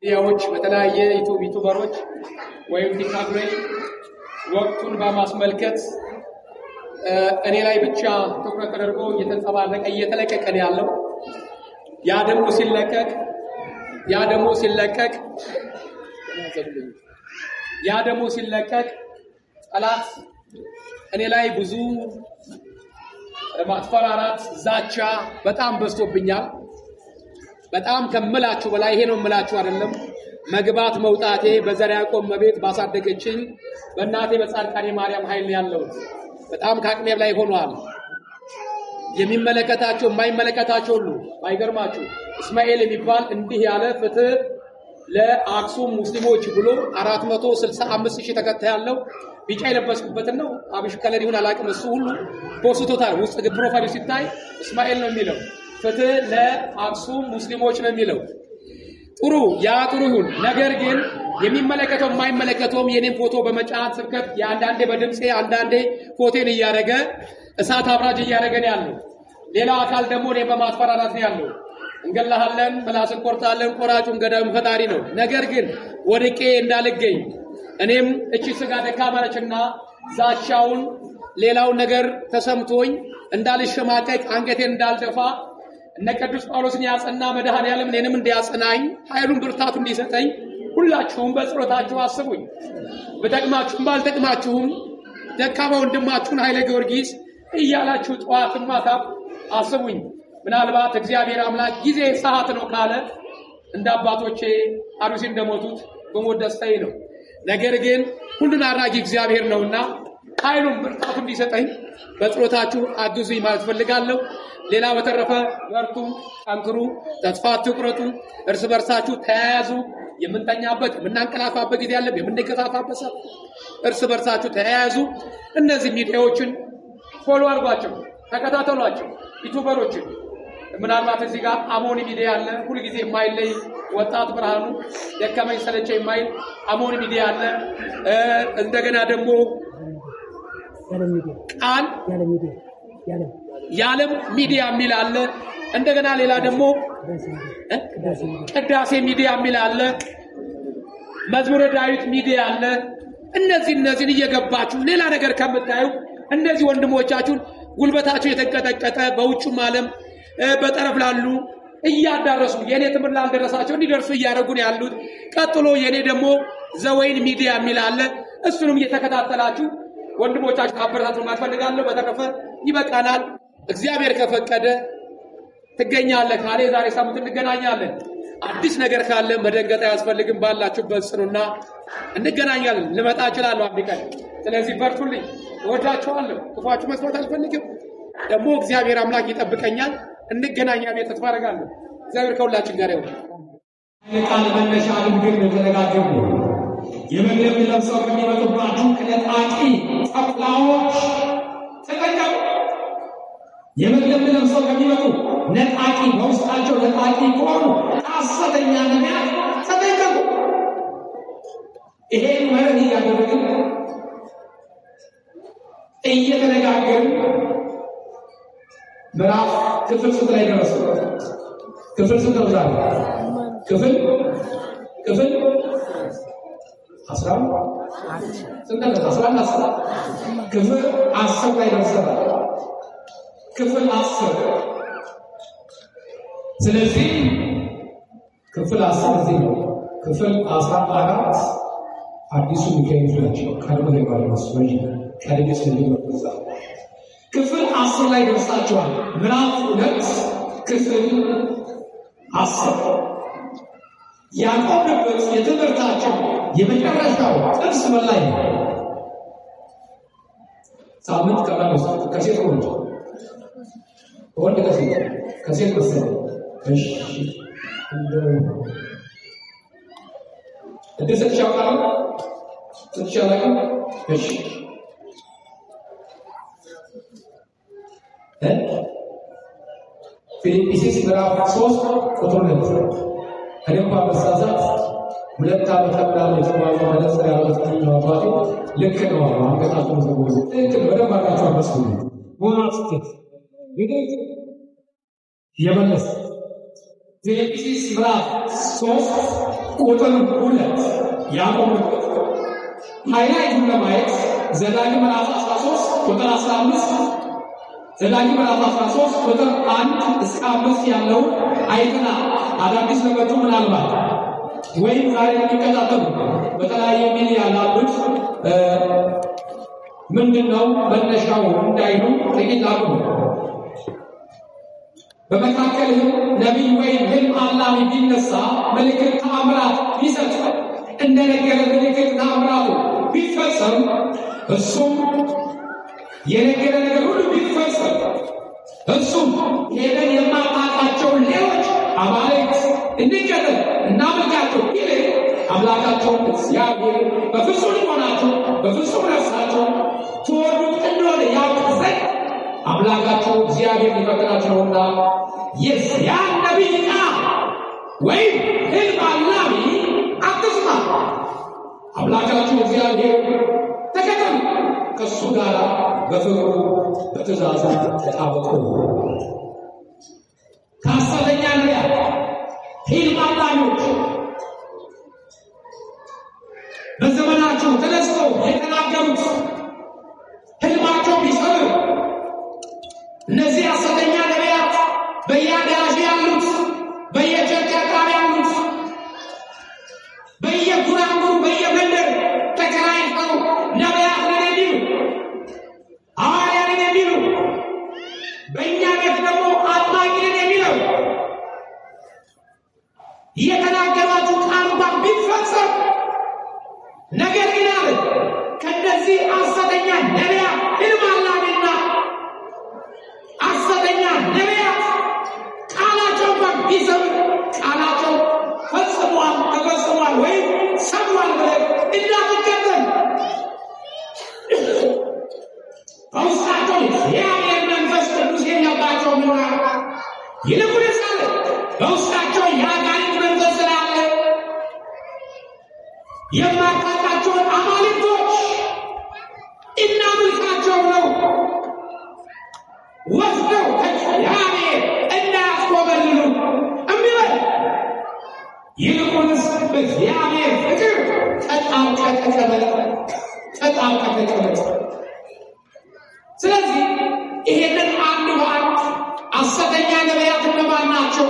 ያዎች በተለያየ ዩቲዩበሮች ወይም ቲክቶክ ላይ ወቅቱን በማስመልከት እኔ ላይ ብቻ ትኩረት ተደርጎ እየተንጸባረቀ እየተለቀቀ ያለው ያ ደግሞ ሲለቀቅ ጠላት እኔ ላይ ብዙ ማስፈራራት ዛቻ በጣም በዝቶብኛል። በጣም ከመላችሁ በላይ ይሄ ነው መላችሁ አይደለም መግባት መውጣቴ በዘር ያዕቆብ መቤት ባሳደገችኝ በእናቴ በጻድቃኔ ማርያም ኃይል ያለው በጣም ከአቅሜ ላይ ሆኗል። የሚመለከታቸው የማይመለከታቸው ሁሉ ባይገርማችሁ እስማኤል የሚባል እንዲህ ያለ ፍትህ ለአክሱም ሙስሊሞች ብሎ 465,000 ተከታይ ያለው ቢጫ የለበስኩበት ነው። አብሽ ከለር ይሁን አላቅም እሱ ሁሉ ፖስቶታል። ውስጥ ፕሮፋይሉ ሲታይ እስማኤል ነው የሚለው ፍትህ ለአክሱም ሙስሊሞች ነው የሚለው። ጥሩ ይሁን። ነገር ግን የሚመለከተው የማይመለከተውም የኔን ፎቶ በመጫን ስብከት ያንዳንዴ በድምጼ አንዳንዴ ፎቶን እያደረገ እሳት አብራጅ እያደረገን ያለው ሌላው አካል ደግሞ እኔን በማስፈራራት ነው ያለው። እንገላሃለን፣ ምላስን ቆርጣለን፣ ቆራጩን ገዳዩም ፈጣሪ ነው። ነገር ግን ወድቄ እንዳልገኝ እኔም እቺ ስጋ ደካማ ነችና ዛቻውን ሌላውን ነገር ተሰምቶኝ እንዳልሸማቀቅ አንገቴን እንዳልደፋ እነ ቅዱስ ጳውሎስን ያጸና መድኃኔዓለም እኔንም እንዲያጸናኝ ኃይሉን ብርታቱ እንዲሰጠኝ ሁላችሁም በጸሎታችሁ አስቡኝ። በጠቅማችሁም ባልጠቅማችሁም ደካማ ወንድማችሁን ኃይለ ጊዮርጊስ እያላችሁ ጠዋትም ማታም አስቡኝ። ምናልባት እግዚአብሔር አምላክ ጊዜ ሰዓት ነው ካለ እንደ አባቶቼ አሩሲ እንደሞቱት በሞት ደስታዬ ነው። ነገር ግን ሁሉን አድራጊ እግዚአብሔር ነውና ኃይሉን ብርታቱ እንዲሰጠኝ በጸሎታችሁ አግዙኝ ማለት ፈልጋለሁ። ሌላ በተረፈ በርቱ፣ ጠንክሩ፣ ተስፋ አትቁረጡ፣ እርስ በርሳችሁ ተያያዙ። የምንተኛበት የምናንቀላፋበት ጊዜ አለ፣ የምንገታፋበት ሰዓት እርስ በርሳችሁ ተያያዙ። እነዚህ ሚዲያዎችን ፎሎ አድርጓቸው፣ ተከታተሏቸው። ዩቲዩበሮችን ምናልባት እዚህ ጋር አሞኒ ሚዲያ አለ፣ ሁሉ ጊዜ የማይለይ ወጣት ብርሃኑ ደከመኝ ሰለቸኝ የማይል አሞኒ ሚዲያ አለ። እንደገና ደግሞ ቃል ያለም ሚዲያ የሚል አለ። እንደገና ሌላ ደግሞ ቅዳሴ ሚዲያ የሚል አለ። መዝሙረ ዳዊት ሚዲያ አለ። እነዚህን እየገባችሁ ሌላ ነገር ከምታዩ እነዚህ ወንድሞቻችሁን ጉልበታቸው የተንቀጠቀጠ በውጭም ዓለም በጠረፍ ላሉ እያዳረሱ የኔ ትምህርት ላልደረሳቸው እንዲደርሱ እያደረጉን ያሉት። ቀጥሎ የኔ ደግሞ ዘወይን ሚዲያ የሚል አለ። እሱንም እየተከታተላችሁ ወንድሞቻችሁ አበረታቱ ማለት ፈልጋለሁ። በተረፈ ይበቃናል። እግዚአብሔር ከፈቀደ ትገኛለህ ካለ ዛሬ ሳምንት እንገናኛለን። አዲስ ነገር ካለ መደንገጥ አያስፈልግም። ባላችሁበት ጽኑና እንገናኛለን። ልመጣ እችላለሁ አንድ ቀን። ስለዚህ በርቱልኝ። እወዳችኋለሁ። ክፋችሁ መስማት አልፈልግም። ደግሞ እግዚአብሔር አምላክ ይጠብቀኛል። እንገናኛለን። ተስፋ አደርጋለሁ። እግዚአብሔር ከሁላችን ጋር ይሁን። ቃል መነሻ ግን ተነጋገሩ። የመግለብ ለብሰው ከሚመጡባችሁ ከነጣቂ ጸፍላዎች ተጠንቀቁ። የመግለብ ለብሰው ከሚመጡ ነጣቂ በውስጣቸው ነጣቂ ከሆኑ ሐሰተኛ ነቢያት ተጠንቀቁ። ይሄን ማለት እያደረግን እየተነጋገርን ምዕራፍ ክፍል ስንት ላይ ደረሰ? ክፍል ስንት ነው ዛሬ? ክፍል 11 ክፍል 10 ላይ ደርሰናል። ክፍል 10 ስለዚህ ክፍል 10 እዚህ ነው። ክፍል 14 አዲሱ ሚካኤል ናቸው። ቀድሞ የባለመስ ወይ ቀድሞ ስለሚመጣ ክፍል 10 ላይ ደርሳችኋል። ምዕራፍ 2 ክፍል 10 ያቆምንበት የትምህርታችን የመጨረሻው ጥቅስ ላይ ሳምንት ከማለስ ከሴት ወንድ ከሴት መሰለ እሺ ተሻላል እሺ ፊልጵስዩስ ምዕራፍ 3 ቁጥር 2 እኔም ባመሳሳት 2 ዓመት ተብላለ የተባለ ማለት ያለው ነው። አባቴ ልክ ነው። አንገታቸው ነው ልክ በደንብ አድርጋችሁ አመስግኑ። ወራስት ይገኝ የመለስ ፊልጵስዩስ ምዕራፍ 3 ቁጥር 2 ያቆምኩት ሃይላይቱን ለማየት ዘዳግም ምዕራፍ 13 ቁጥር 15 ዘዳግም ምዕራፍ 13 ቁጥር 1 እስከ 5 ያለውን አይተና አዳዲስ ለመጡ ምናልባት ወይም ዛሬ የሚከታተሉ በተለያየ ሚዲያ ላሉት ምንድነው መነሻው እንዳይሉ ጥቂት አቁሙ። በመካከልህም ነቢይ ወይም ሕልም አላሚ ቢነሳ ምልክት ተአምራት ቢሰጥ እንደነገረ ምልክት ተአምራቱ ቢፈጸም እሱም የነገረ ነገር ሁሉ ቢፈጸም እሱም ሄደን የማናውቃቸውን ሌሎች አማልክት እንከተል እናምልካቸው ቢል አምላካቸውን እግዚአብሔር በፍጹም ልቦናችሁ በፍጹም ነፍሳችሁ ትወዱት እንደሆነ ያውቅ ዘንድ አምላካቸው እግዚአብሔር ሊፈቅዳችሁ ነውና የዚያን ነቢይ ቃል ወይም ሕልም አላሚ አትስማ። አምላካችሁ እግዚአብሔር ተከተሉ፣ ከእሱ ጋር በፍቅሩ በትእዛዙ ተጣበቁ። ከሐሰተኛ ነቢያት ሕልም አላሚዎች በዘመናቸው ተነስተው የተናገሩት ሕልማቸው ቢሰሩ እነዚህ ሐሰተኛ ነቢያት በየአዳራሹ ያሉት በየቸርች አካባቢ ያሉት በየጉራንጉሩ በየመንደር ተከራይተው ነቢያት ነን የሚሉ ሐዋርያ ነን የሚሉ በእኛ ቤት ደግሞ አጥማቂ ነን የሚለው የተናገሯችሁ ቃል እንኳን ቢፈጸም ነገር ግን አለ ከእነዚህ ሐሰተኛ ነቢያት ሕልም አላሚና ሐሰተኛ ነቢያት ቃላቸው እንኳን ቢሰሙ ቃላቸው ፈጽሟል ተፈጽሟል ወይም ሰምቷል ብለን እንዳትከተል። በውስጣቸው የእግዚአብሔር መንፈስ ቅዱስ የለባቸው ሆና ይልቁንስ አለ በውስጣቸው የአጋንንት መንፈስ ስላለ የማታውቃቸውን አማልክቶች እናምልካቸው ነው ወስደው ከእግዚአብሔር እንዳያስኮበልሉ እምቢበል። ይልቁንስ በእግዚአብሔር ፍቅር ተጣብቀህ ተቀመጥ፣ ተጣብቀህ ተቀመጥ። ስለዚህ ይሄንን አንድ በአንድ ሐሰተኛ ነቢያት እነማን ናቸው?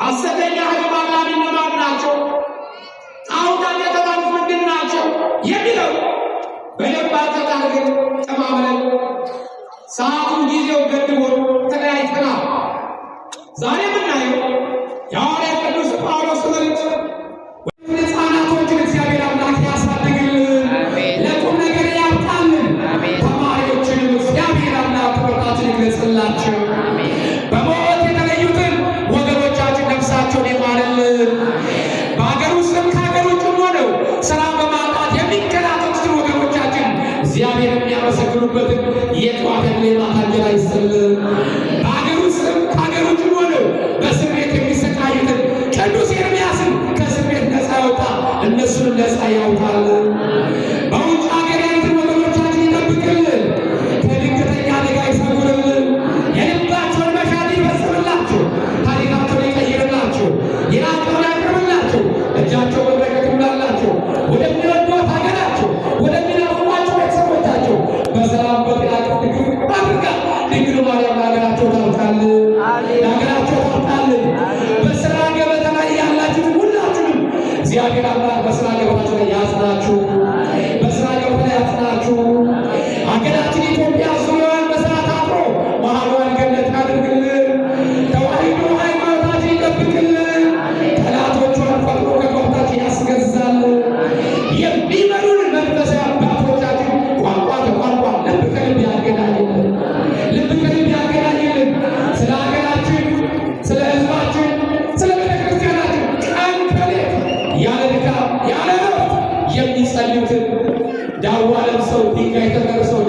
ሐሰተኛ ሕልም አላሚ እነማን ናቸው? ጣዖታት የተባሉት ምንድን ናቸው? የሚለው በደንብ አድርገን ተማምረን ሰዓቱን ጊዜው ገድቦን ተለያይተናል። ዛሬ የምናየው የሐዋርያው ቅዱስ ጳውሎስ መልእክት ሕፃናቶችን እግዚአብሔር አምላክ ያሳድግልን፣ ለቁም ነገር ያብቃልን፣ ተማሪዎችንም እግዚአብሔር አምላክ ትምህርታችን ይግለጽላቸው፣ በሞት የተለዩትን ወገኖቻችን ነፍሳቸውን ይማርልን፣ በሀገር ውስጥም ከሀገር ውጭም ሆነው ስራ በማጣት የሚከራተቱትን ወገኖቻችን እግዚአብሔር የሚያመሰግኑበትን የጠዋት የማታ እንጀራ ይስጥልን። በሀገር ውስጥም ከሀገር ውጭም ሆነው በእስር ቤት የሚሰቃዩትን ቅዱስ ኤርምያስን ከእስር ቤት ነፃ ያውጣ፣ እነሱንም ነፃ ያውጣልን። በውጭ ሀገር ያሉትን ወገኖቻችን ይጠብቅልን፣ ከድንገተኛ አደጋ ይሰውርልን፣ የልባቸውን መሻት ይፈጽምላቸው፣ ታሪካቸውን ይቀይርላቸው፣ የራቀውን ያቅርብላቸው፣ እጃቸው በበረከት ይሙላላቸው፣ ወደሚወዷት ሀገራቸው ወደሚናፍቋቸው ቤተሰቦቻቸው በሰላም በጤና ቅፍ አድርጋ ድንግል ማርያም ለሀገራቸው ታብቃልን፣ ለሀገራቸው ታብቃልን። በስራ ገበታ ላይ ያላችሁትን ሁላችሁንም እግዚአብሔር አምላክ በስራ ገበታችሁ ላይ ያጽናችሁ፣ በስራ ገበታ ላይ ያጽናችሁ። ሀገራችን ኢትዮጵያ ዙሪያዋን በሰዓት አጥሮ መሃሏን ገነት ያድርግልን፣ ተዋሕዶ ሃይማኖታችን ይጠብቅልን፣ ጠላቶቿን ፈጥሮ ከጎታችን ያስገዛልን። የሚመሩን መንፈሳዊ አባቶቻችን ቋንቋ ተቋንቋ ልብ ከልብ ያገናኝልን፣ ልብ ከልብ ያገናኝልን። ስለ ሀገራችን፣ ስለ ሕዝባችን፣ ስለ ቤተክርስቲያናችን ቀን ከሌት ያለ ድካም ያለ እረፍት የሚጸልዩትን ዳዋ ለብሰው ድንጋይ ተንተርሰው